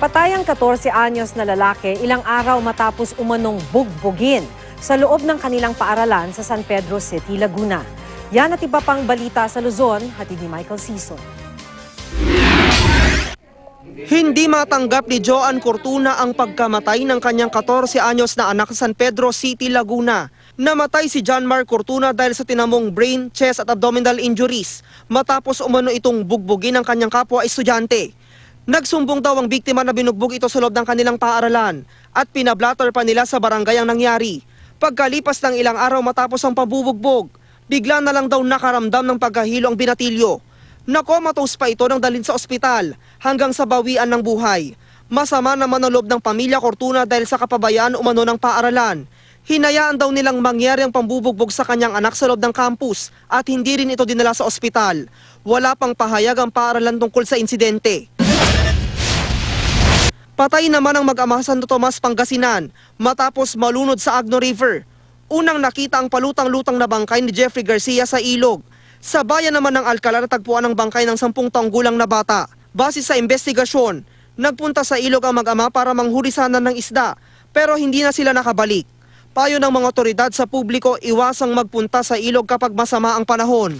Patay ang 14 anyos na lalaki ilang araw matapos umanong bugbugin sa loob ng kanilang paaralan sa San Pedro City, Laguna. Yan at iba pang balita sa Luzon, hatid ni Michael Sison. Hindi matanggap ni Joan Cortuna ang pagkamatay ng kanyang 14 anyos na anak sa San Pedro City, Laguna. Namatay si John Mark Cortuna dahil sa tinamong brain, chest at abdominal injuries matapos umano itong bugbugin ng kanyang kapwa estudyante. Nagsumbong daw ang biktima na binugbog ito sa loob ng kanilang paaralan at pinablatter pa nila sa barangay ang nangyari. Pagkalipas ng ilang araw matapos ang pabubugbog, bigla na lang daw nakaramdam ng pagkahilo ang binatilyo. Nakomatose pa ito nang dalhin sa ospital hanggang sa bawian ng buhay. Masama naman ang loob ng pamilya Cortuna dahil sa kapabayaan umano ng paaralan. Hinayaan daw nilang mangyari ang pambubugbog sa kanyang anak sa loob ng campus at hindi rin ito dinala sa ospital. Wala pang pahayag ang paaralan tungkol sa insidente. Patay naman ang mag-ama Santo Tomas, Pangasinan matapos malunod sa Agno River. Unang nakita ang palutang-lutang na bangkay ni Jeffrey Garcia sa ilog. Sa bayan naman ng Alcala natagpuan ang bangkay ng 10 taong gulang na bata. Base sa investigasyon, nagpunta sa ilog ang mag-ama para manghuli sana ng isda pero hindi na sila nakabalik. Payo ng mga otoridad sa publiko, iwasang magpunta sa ilog kapag masama ang panahon.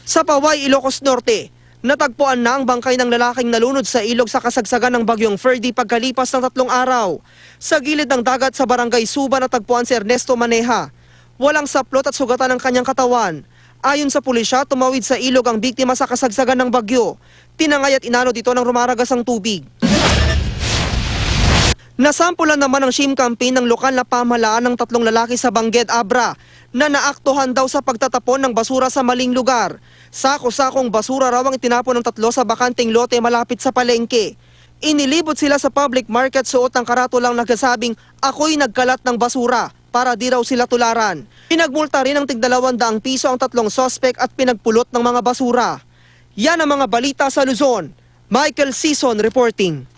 Sa Paway, Ilocos Norte, natagpuan na ang bangkay ng lalaking nalunod sa ilog sa kasagsagan ng bagyong Ferdy pagkalipas ng 3 araw. Sa gilid ng dagat sa barangay Suba natagpuan si Ernesto Maneja. Walang saplot at sugatan ng kanyang katawan. Ayon sa pulisya, tumawid sa ilog ang biktima sa kasagsagan ng bagyo. Tinangay at inanod ito ng rumaragas ang tubig. Nasampulan naman ang shame campaign ng lokal na pamahalaan ng 3 lalaki sa Bangged, Abra na naaktuhan daw sa pagtatapon ng basura sa maling lugar. Sako-sakong basura raw ang itinapon ng 3 sa bakanting lote malapit sa palengke. Inilibot sila sa public market suot ng karatulang nagsasabing ako'y nagkalat ng basura para di raw sila tularan. Pinagmulta rin ng tig-200 piso ang 3 sospek at pinagpulot ng mga basura. Yan ang mga balita sa Luzon. Michael Sison reporting.